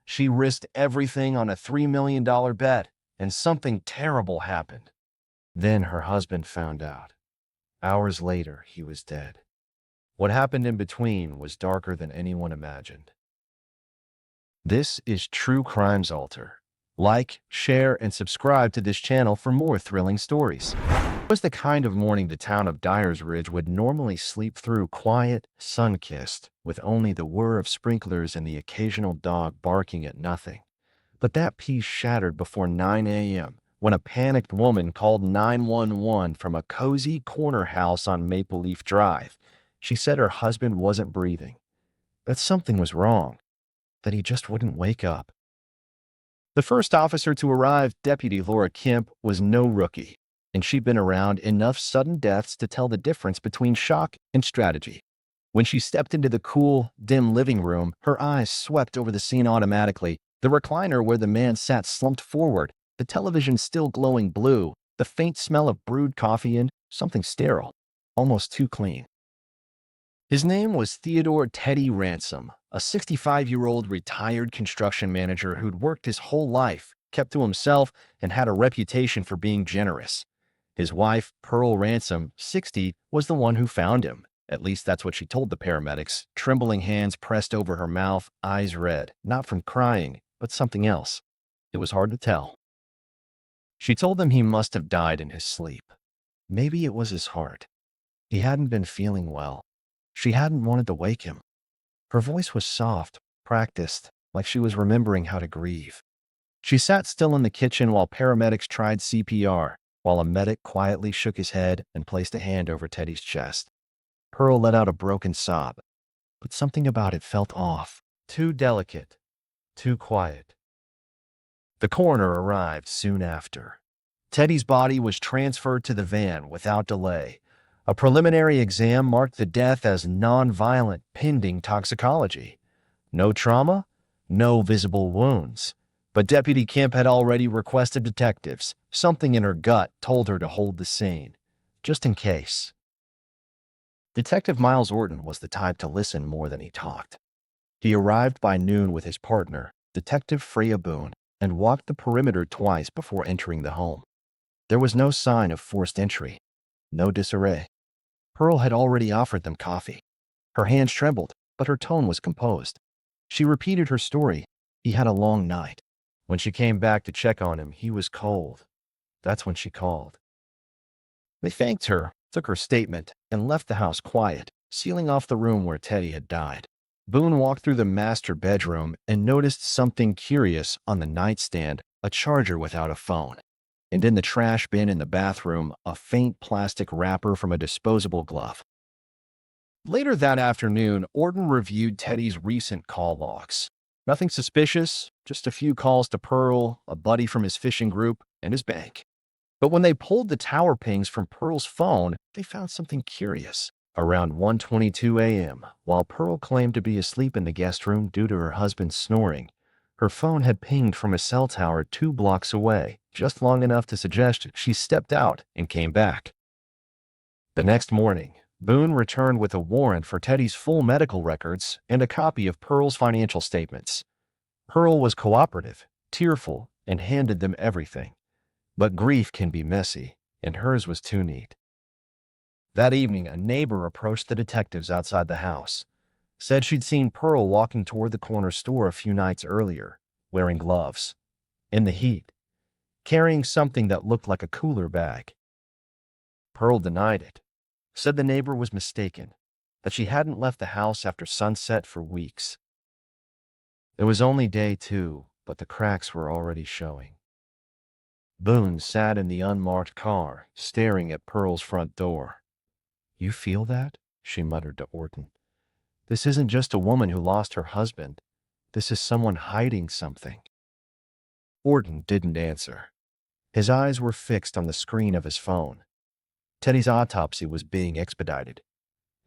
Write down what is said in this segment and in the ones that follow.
She risked everything on a $3 million bet, and something terrible happened. Then her husband found out. Hours later, he was dead. What happened in between was darker than anyone imagined. This is True Crimes Alter. Like, share, and subscribe to this channel for more thrilling stories. It was the kind of morning the town of Dyers Ridge would normally sleep through, quiet, sun-kissed, with only the whir of sprinklers and the occasional dog barking at nothing. But that peace shattered before 9 a.m. when a panicked woman called 911 from a cozy corner house on Maple Leaf Drive. She said her husband wasn't breathing, that something was wrong, that he just wouldn't wake up. The first officer to arrive, Deputy Laura Kemp, was no rookie, and she'd been around enough sudden deaths to tell the difference between shock and strategy. When she stepped into the cool, dim living room, her eyes swept over the scene automatically. The recliner where the man sat slumped forward, the television still glowing blue, the faint smell of brewed coffee and something sterile, almost too clean. His name was Theodore Teddy Ransom, a 65-year-old retired construction manager who'd worked his whole life, kept to himself, and had a reputation for being generous. His wife, Pearl Ransom, 60, was the one who found him. At least that's what she told the paramedics, trembling hands pressed over her mouth, eyes red, not from crying, but something else. It was hard to tell. She told them he must have died in his sleep. Maybe it was his heart. He hadn't been feeling well. She hadn't wanted to wake him. Her voice was soft, practiced, like she was remembering how to grieve. She sat still in the kitchen while paramedics tried CPR, while a medic quietly shook his head and placed a hand over Teddy's chest. Pearl let out a broken sob, but something about it felt off, too delicate, too quiet. The coroner arrived soon after. Teddy's body was transferred to the van without delay. A preliminary exam marked the death as non-violent pending toxicology. No trauma, no visible wounds. But Deputy Kemp had already requested detectives. Something in her gut told her to hold the scene, just in case. Detective Miles Orton was the type to listen more than he talked. He arrived by noon with his partner, Detective Freya Boone, and walked the perimeter twice before entering the home. There was no sign of forced entry, no disarray. Pearl had already offered them coffee. Her hands trembled, but her tone was composed. She repeated her story. He had a long night. When she came back to check on him, he was cold. That's when she called. They thanked her, took her statement, and left the house quiet, sealing off the room where Teddy had died. Boone walked through the master bedroom and noticed something curious on the nightstand, a charger without a phone. And in the trash bin in the bathroom, a faint plastic wrapper from a disposable glove. Later that afternoon, Orton reviewed Teddy's recent call logs. Nothing suspicious, just a few calls to Pearl, a buddy from his fishing group, and his bank. But when they pulled the tower pings from Pearl's phone, they found something curious. Around 1:22 a.m., while Pearl claimed to be asleep in the guest room due to her husband's snoring, her phone had pinged from a cell tower 2 blocks away, just long enough to suggest she stepped out and came back. The next morning, Boone returned with a warrant for Teddy's full medical records and a copy of Pearl's financial statements. Pearl was cooperative, tearful, and handed them everything. But grief can be messy, and hers was too neat. That evening, a neighbor approached the detectives outside the house. Said she'd seen Pearl walking toward the corner store a few nights earlier, wearing gloves, in the heat, carrying something that looked like a cooler bag. Pearl denied it, said the neighbor was mistaken, that she hadn't left the house after sunset for weeks. It was only day 2, but the cracks were already showing. Boone sat in the unmarked car, staring at Pearl's front door. "You feel that?" she muttered to Orton. "This isn't just a woman who lost her husband. This is someone hiding something." Orton didn't answer. His eyes were fixed on the screen of his phone. Teddy's autopsy was being expedited.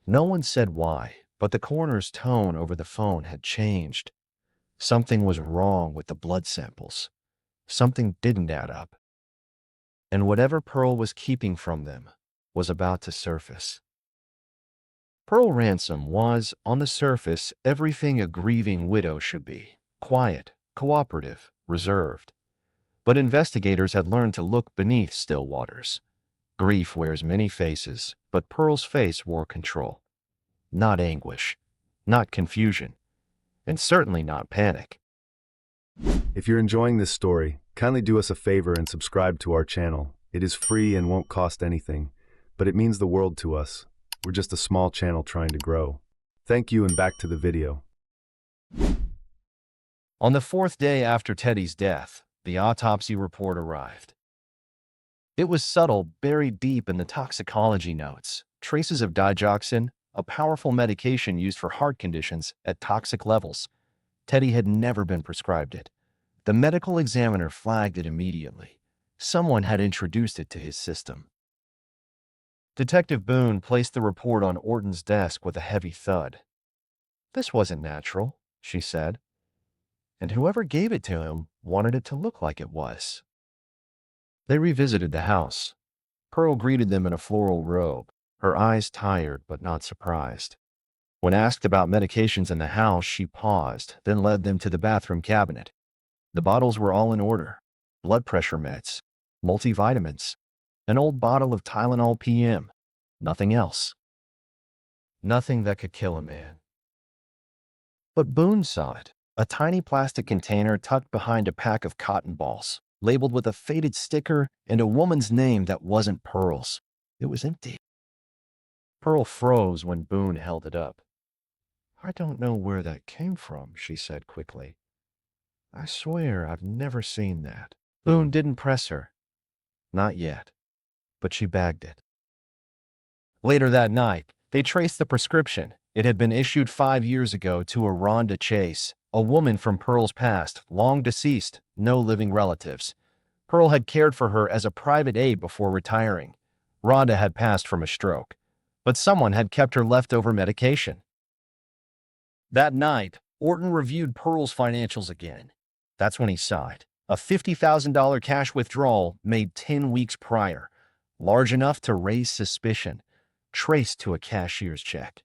No one said why, but the coroner's tone over the phone had changed. Something was wrong with the blood samples. Something didn't add up. And whatever Pearl was keeping from them was about to surface. Pearl Ransom was, on the surface, everything a grieving widow should be. Quiet, cooperative, reserved. But investigators had learned to look beneath still waters. Grief wears many faces, but Pearl's face wore control. Not anguish, not confusion, and certainly not panic. If you're enjoying this story, kindly do us a favor and subscribe to our channel. It is free and won't cost anything, but it means the world to us. We're just a small channel trying to grow. Thank you, and back to the video. On the fourth day after Teddy's death, the autopsy report arrived. It was subtle, buried deep in the toxicology notes. Traces of digoxin, a powerful medication used for heart conditions, at toxic levels. Teddy had never been prescribed it. The medical examiner flagged it immediately. Someone had introduced it to his system. Detective Boone placed the report on Orton's desk with a heavy thud. "This wasn't natural," she said. "And whoever gave it to him wanted it to look like it was." They revisited the house. Pearl greeted them in a floral robe, her eyes tired but not surprised. When asked about medications in the house, she paused, then led them to the bathroom cabinet. The bottles were all in order: blood pressure meds, multivitamins, an old bottle of Tylenol PM. Nothing else. Nothing that could kill a man. But Boone saw it. A tiny plastic container tucked behind a pack of cotton balls, labeled with a faded sticker and a woman's name that wasn't Pearl's. It was empty. Pearl froze when Boone held it up. "I don't know where that came from," she said quickly. "I swear I've never seen that." Boone didn't press her. Not yet. But she bagged it. Later that night, they traced the prescription. It had been issued 5 years ago to a Rhonda Chase, a woman from Pearl's past, long deceased, no living relatives. Pearl had cared for her as a private aide before retiring. Rhonda had passed from a stroke, but someone had kept her leftover medication. That night, Orton reviewed Pearl's financials again. That's when he saw it. A $50,000 cash withdrawal made 10 weeks prior, large enough to raise suspicion, traced to a cashier's check.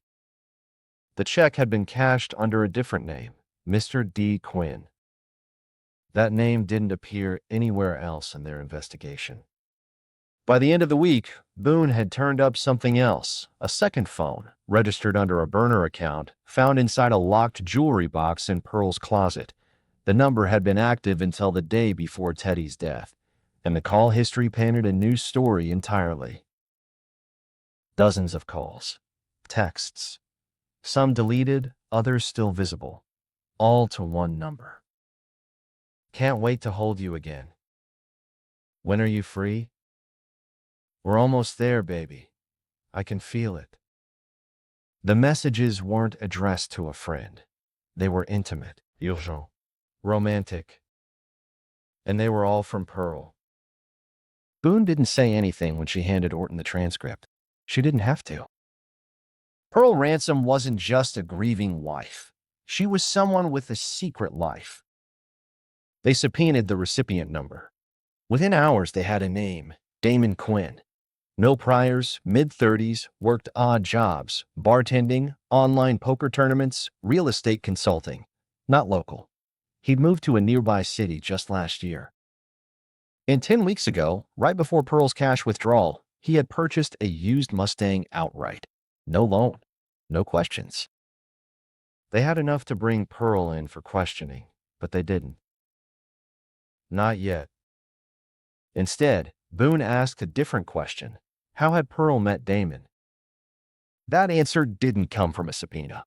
The check had been cashed under a different name, Mr. D. Quinn. That name didn't appear anywhere else in their investigation. By the end of the week, Boone had turned up something else: a second phone, registered under a burner account, found inside a locked jewelry box in Pearl's closet. The number had been active until the day before Teddy's death, and the call history painted a new story entirely. Dozens of calls, texts, some deleted, others still visible, all to one number. "Can't wait to hold you again. When are you free? We're almost there, baby. I can feel it." The messages weren't addressed to a friend. They were intimate, urgent, romantic, and they were all from Pearl. Boone didn't say anything when she handed Orton the transcript. She didn't have to. Pearl Ransom wasn't just a grieving wife. She was someone with a secret life. They subpoenaed the recipient number. Within hours, they had a name: Damon Quinn. No priors, mid-30s, worked odd jobs, bartending, online poker tournaments, real estate consulting. Not local. He'd moved to a nearby city just last year. And 10 weeks ago, right before Pearl's cash withdrawal, he had purchased a used Mustang outright. No loan, no questions. They had enough to bring Pearl in for questioning, but they didn't. Not yet. Instead, Boone asked a different question. How had Pearl met Damon? That answer didn't come from a subpoena.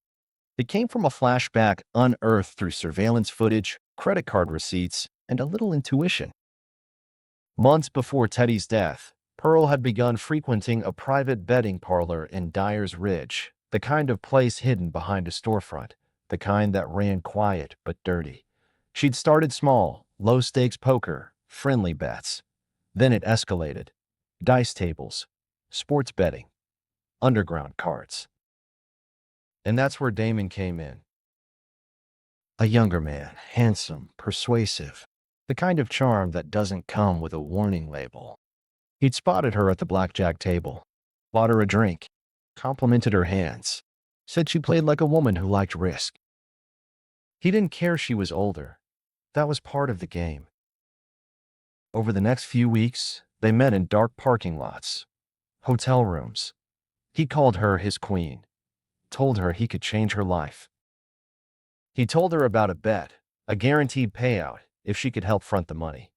It came from a flashback unearthed through surveillance footage, credit card receipts, and a little intuition. Months before Teddy's death, Pearl had begun frequenting a private betting parlor in Dyer's Ridge, the kind of place hidden behind a storefront, the kind that ran quiet but dirty. She'd started small, low-stakes poker, friendly bets. Then it escalated. Dice tables, sports betting, underground cards. And that's where Damon came in. A younger man, handsome, persuasive, the kind of charm that doesn't come with a warning label. He'd spotted her at the blackjack table, bought her a drink, complimented her hands, said she played like a woman who liked risk. He didn't care she was older. That was part of the game. Over the next few weeks, they met in dark parking lots, hotel rooms. He called her his queen, told her he could change her life. He told her about a bet, a guaranteed payout, if she could help front the money.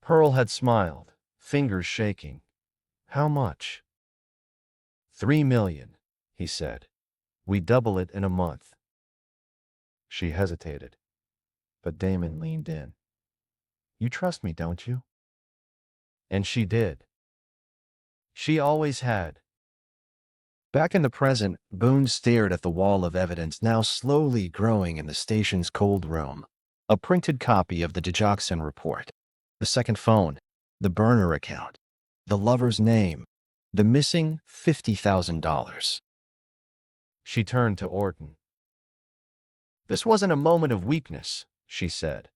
Pearl had smiled, fingers shaking. How much? 3 million, he said. We double it in a month. She hesitated, but Damon leaned in. You trust me, don't you? And she did. She always had. Back in the present, Boone stared at the wall of evidence now slowly growing in the station's cold room. A printed copy of the Digoxin report, the second phone, the burner account, the lover's name, the missing $50,000. She turned to Orton. This wasn't a moment of weakness, she said.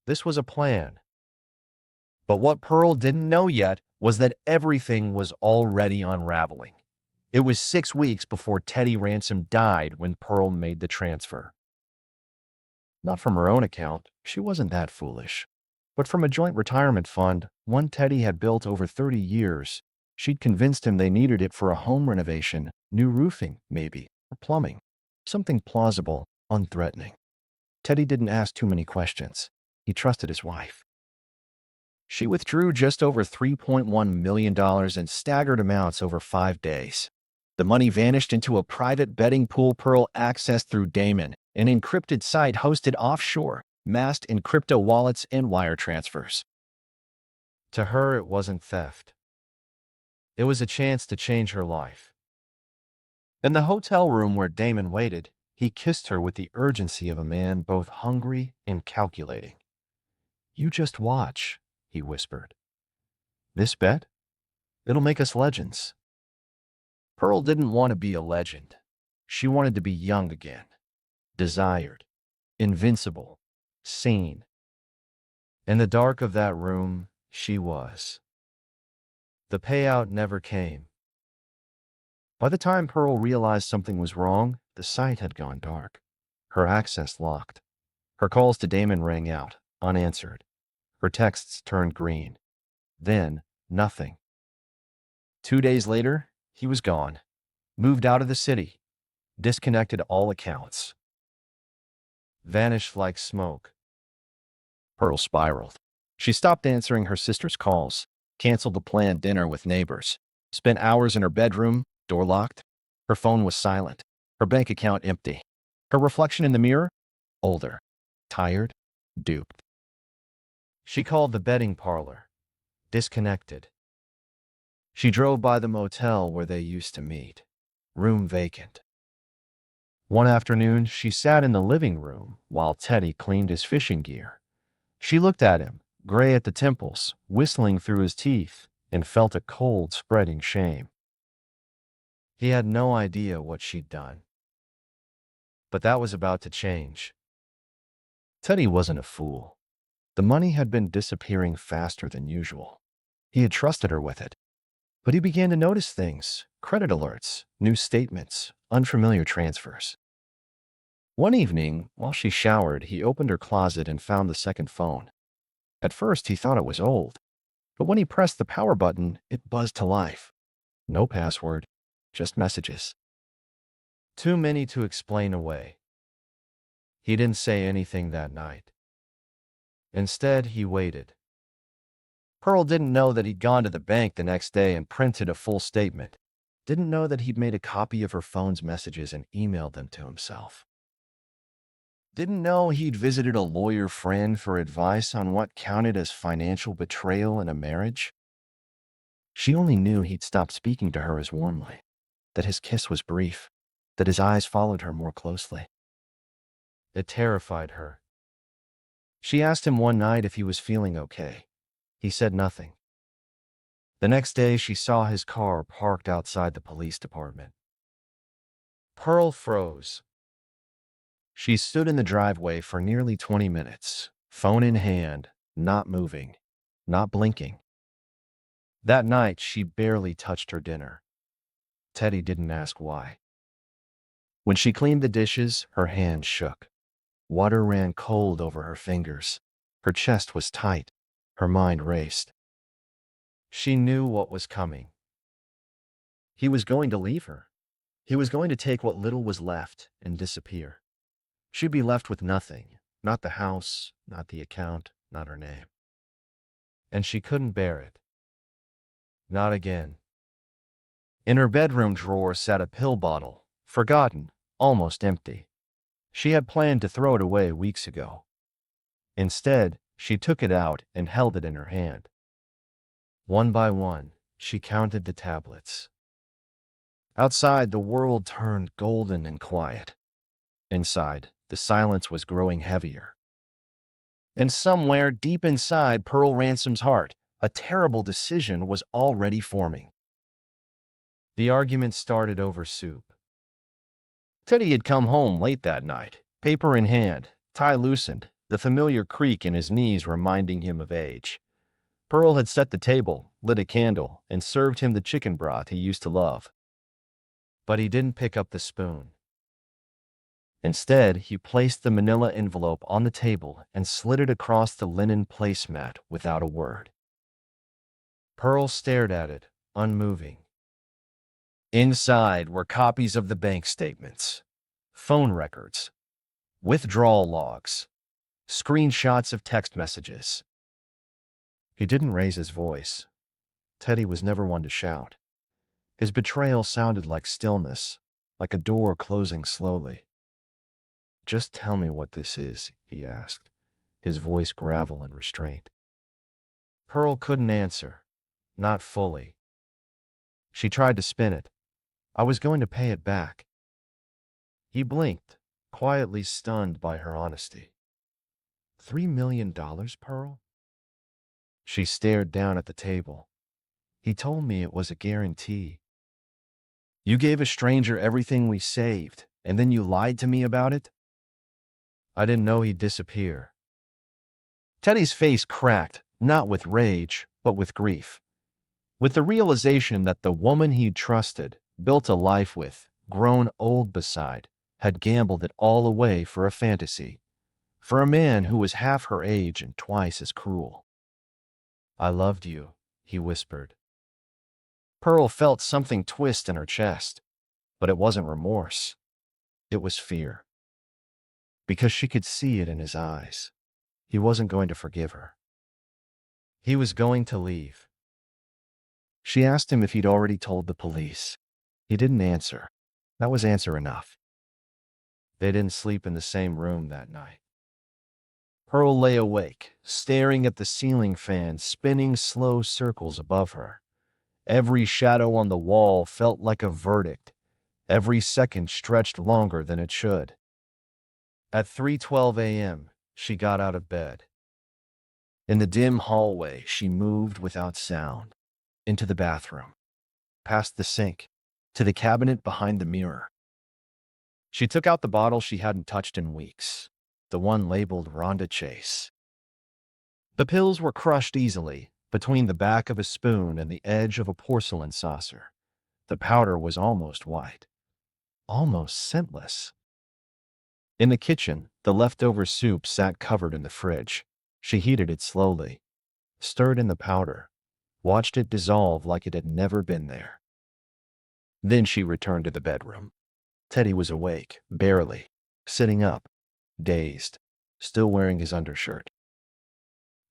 This was a plan. But what Pearl didn't know yet was that everything was already unraveling. It was 6 weeks before Teddy Ransom died when Pearl made the transfer. Not from her own account, she wasn't that foolish. But from a joint retirement fund, one Teddy had built over 30 years, she'd convinced him they needed it for a home renovation, new roofing, maybe, or plumbing. Something plausible, unthreatening. Teddy didn't ask too many questions. He trusted his wife. She withdrew just over $3.1 million in staggered amounts over 5 days. The money vanished into a private betting pool Pearl accessed through Damon, an encrypted site hosted offshore, masked in crypto wallets and wire transfers. To her, it wasn't theft. It was a chance to change her life. In the hotel room where Damon waited, he kissed her with the urgency of a man both hungry and calculating. You just watch, he whispered. This bet? It'll make us legends. Pearl didn't want to be a legend. She wanted to be young again, desired, invincible, seen. In the dark of that room, she was. The payout never came. By the time Pearl realized something was wrong, the site had gone dark. Her access locked. Her calls to Damon rang out, unanswered. Her texts turned green. Then, nothing. 2 days later, he was gone. Moved out of the city. Disconnected all accounts. Vanished like smoke. Pearl spiraled. She stopped answering her sister's calls, canceled the planned dinner with neighbors, spent hours in her bedroom, door locked. Her phone was silent, her bank account empty. Her reflection in the mirror? Older, tired, duped. She called the betting parlor. Disconnected. She drove by the motel where they used to meet. Room vacant. One afternoon, she sat in the living room while Teddy cleaned his fishing gear. She looked at him, gray at the temples, whistling through his teeth, and felt a cold, spreading shame. He had no idea what she'd done. But that was about to change. Teddy wasn't a fool. The money had been disappearing faster than usual. He had trusted her with it. But he began to notice things, credit alerts, new statements, unfamiliar transfers. One evening, while she showered, he opened her closet and found the second phone. At first, he thought it was old. But when he pressed the power button, it buzzed to life. No password, just messages. Too many to explain away. He didn't say anything that night. Instead, he waited. Pearl didn't know that he'd gone to the bank the next day and printed a full statement. Didn't know that he'd made a copy of her phone's messages and emailed them to himself. Didn't know he'd visited a lawyer friend for advice on what counted as financial betrayal in a marriage. She only knew he'd stopped speaking to her as warmly, that his kiss was brief, that his eyes followed her more closely. It terrified her. She asked him one night if he was feeling okay. He said nothing. The next day, she saw his car parked outside the police department. Pearl froze. She stood in the driveway for nearly 20 minutes, phone in hand, not moving, not blinking. That night, she barely touched her dinner. Teddy didn't ask why. When she cleaned the dishes, her hand shook. Water ran cold over her fingers. Her chest was tight. Her mind raced. She knew what was coming. He was going to leave her. He was going to take what little was left and disappear. She'd be left with nothing. Not the house, not the account, not her name. And she couldn't bear it. Not again. In her bedroom drawer sat a pill bottle, forgotten, almost empty. She had planned to throw it away weeks ago. Instead, she took it out and held it in her hand. One by one, she counted the tablets. Outside, the world turned golden and quiet. Inside, the silence was growing heavier. And somewhere deep inside Pearl Ransom's heart, a terrible decision was already forming. The argument started over soup. Teddy had come home late that night, paper in hand, tie loosened, the familiar creak in his knees reminding him of age. Pearl had set the table, lit a candle, and served him the chicken broth he used to love. But he didn't pick up the spoon. Instead, he placed the manila envelope on the table and slid it across the linen placemat without a word. Pearl stared at it, unmoving. Inside were copies of the bank statements, phone records, withdrawal logs, screenshots of text messages. He didn't raise his voice. Teddy was never one to shout. His betrayal sounded like stillness, like a door closing slowly. "Just tell me what this is," he asked, his voice gravel and restraint. Pearl couldn't answer, not fully. She tried to spin it. "I was going to pay it back." He blinked, quietly stunned by her honesty. $3 million, Pearl? She stared down at the table. "He told me it was a guarantee." "You gave a stranger everything we saved, and then you lied to me about it?" "I didn't know he'd disappear." Teddy's face cracked, not with rage, but with grief. With the realization that the woman he'd trusted, built a life with, grown old beside, had gambled it all away for a fantasy, for a man who was half her age and twice as cruel. "I loved you," he whispered. Pearl felt something twist in her chest, but it wasn't remorse. It was fear. Because she could see it in his eyes. He wasn't going to forgive her. He was going to leave. She asked him if he'd already told the police. He didn't answer. That was answer enough. They didn't sleep in the same room that night. Pearl lay awake, staring at the ceiling fan spinning slow circles above her. Every shadow on the wall felt like a verdict. Every second stretched longer than it should. At 3:12 a.m., she got out of bed. In the dim hallway, she moved without sound. Into the bathroom. Past the sink. To the cabinet behind the mirror. She took out the bottle she hadn't touched in weeks. The one labeled Rhonda Chase. The pills were crushed easily, between the back of a spoon and the edge of a porcelain saucer. The powder was almost white. Almost scentless. In the kitchen, the leftover soup sat covered in the fridge. She heated it slowly, stirred in the powder, watched it dissolve like it had never been there. Then she returned to the bedroom. Teddy was awake, barely, sitting up, dazed, still wearing his undershirt.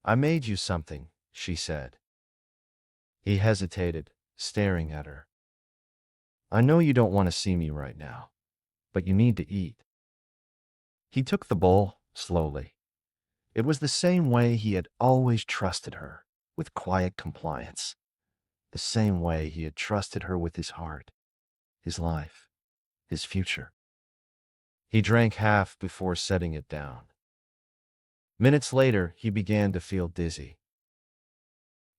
"I made you something," she said. He hesitated, staring at her. "I know you don't want to see me right now, but you need to eat." He took the bowl, slowly. It was the same way he had always trusted her, with quiet compliance. The same way he had trusted her with his heart, his life, his future. He drank half before setting it down. Minutes later, he began to feel dizzy.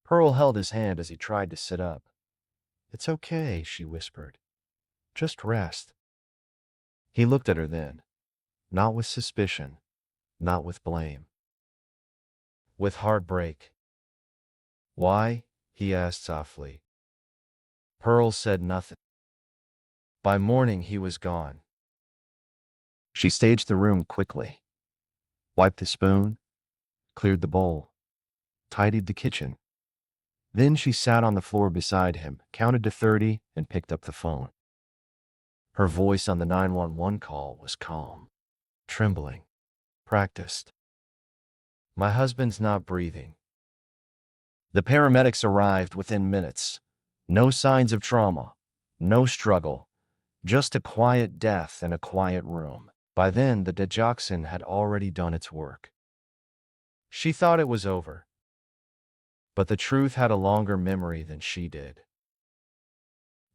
Pearl held his hand as he tried to sit up. "It's okay," she whispered. "Just rest." He looked at her then, not with suspicion, not with blame. With heartbreak. "Why?" he asked softly. Pearl said nothing. By morning, he was gone. She staged the room quickly. wiped the spoon, cleared the bowl, tidied the kitchen. Then she sat on the floor beside him, counted to 30, and picked up the phone. Her voice on the 911 call was calm, trembling, practiced. "My husband's not breathing." The paramedics arrived within minutes. No signs of trauma, no struggle, just a quiet death in a quiet room. By then, the digoxin had already done its work. She thought it was over, but the truth had a longer memory than she did.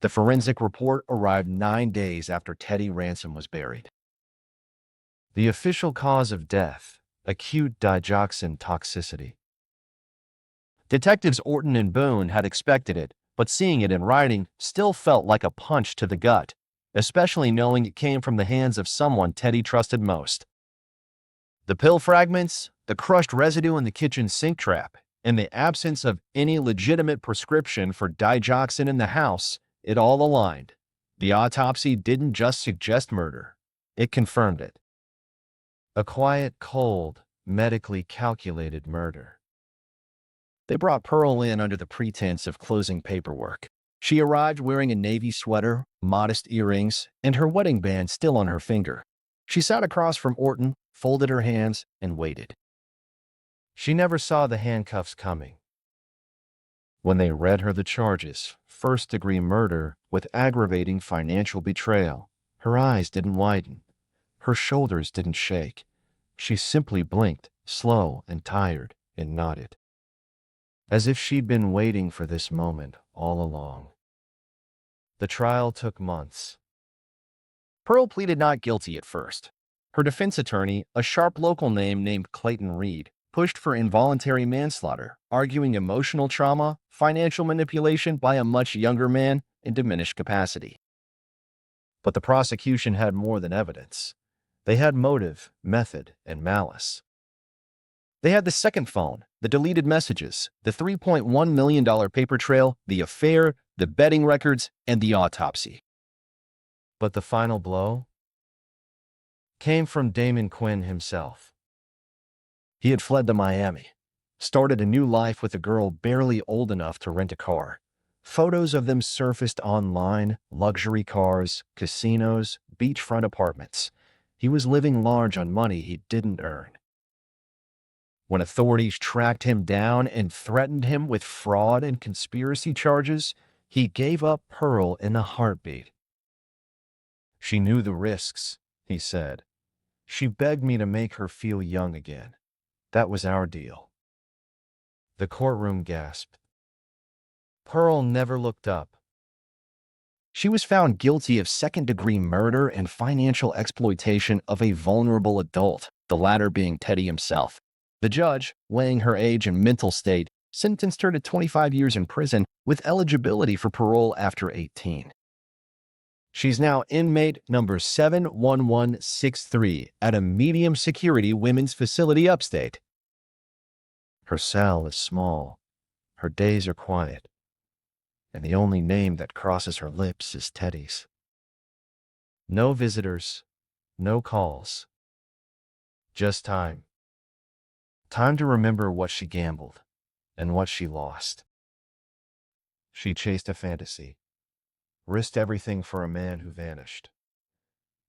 The forensic report arrived 9 days after Teddy Ransom was buried. The official cause of death: acute digoxin toxicity. Detectives Orton and Boone had expected it, but seeing it in writing still felt like a punch to the gut, especially knowing it came from the hands of someone Teddy trusted most. The pill fragments, the crushed residue in the kitchen sink trap, and the absence of any legitimate prescription for digoxin in the house, it all aligned. The autopsy didn't just suggest murder, it confirmed it. A quiet, cold, medically calculated murder. They brought Pearl in under the pretense of closing paperwork. She arrived wearing a navy sweater, modest earrings, and her wedding band still on her finger. She sat across from Orton, folded her hands, and waited. She never saw the handcuffs coming. When they read her the charges, first-degree murder with aggravating financial betrayal, her eyes didn't widen. Her shoulders didn't shake. She simply blinked, slow and tired, and nodded, as if she'd been waiting for this moment all along. The trial took months. Pearl pleaded not guilty at first. Her defense attorney, a sharp local name named Clayton Reed, pushed for involuntary manslaughter, arguing emotional trauma, financial manipulation by a much younger man, and diminished capacity. But the prosecution had more than evidence. They had motive, method, and malice. They had the second phone, the deleted messages, the $3.1 million paper trail, the affair, the betting records, and the autopsy. But the final blow came from Damon Quinn himself. He had fled to Miami, started a new life with a girl barely old enough to rent a car. Photos of them surfaced online: luxury cars, casinos, beachfront apartments. He was living large on money he didn't earn. When authorities tracked him down and threatened him with fraud and conspiracy charges, he gave up Pearl in a heartbeat. "She knew the risks," he said. "She begged me to make her feel young again. That was our deal." The courtroom gasped. Pearl never looked up. She was found guilty of second-degree murder and financial exploitation of a vulnerable adult, the latter being Teddy himself. The judge, weighing her age and mental state, sentenced her to 25 years in prison with eligibility for parole after 18. She's now inmate number 71163 at a medium-security women's facility upstate. Her cell is small, her days are quiet, and the only name that crosses her lips is Teddy's. No visitors, no calls. Just time. Time to remember what she gambled and what she lost. She chased a fantasy, risked everything for a man who vanished.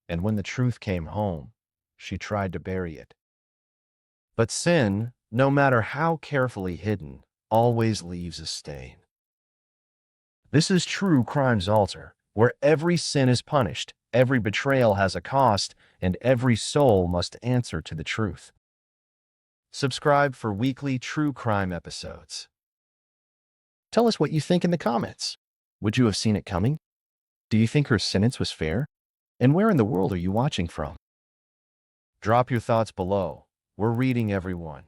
And when the truth came home, she tried to bury it. But sin, no matter how carefully hidden, always leaves a stain. This is True Crime's altar, where every sin is punished, every betrayal has a cost, and every soul must answer to the truth. Subscribe for weekly true crime episodes. Tell us what you think in the comments. Would you have seen it coming? Do you think her sentence was fair? And where in the world are you watching from? Drop your thoughts below. We're reading every one.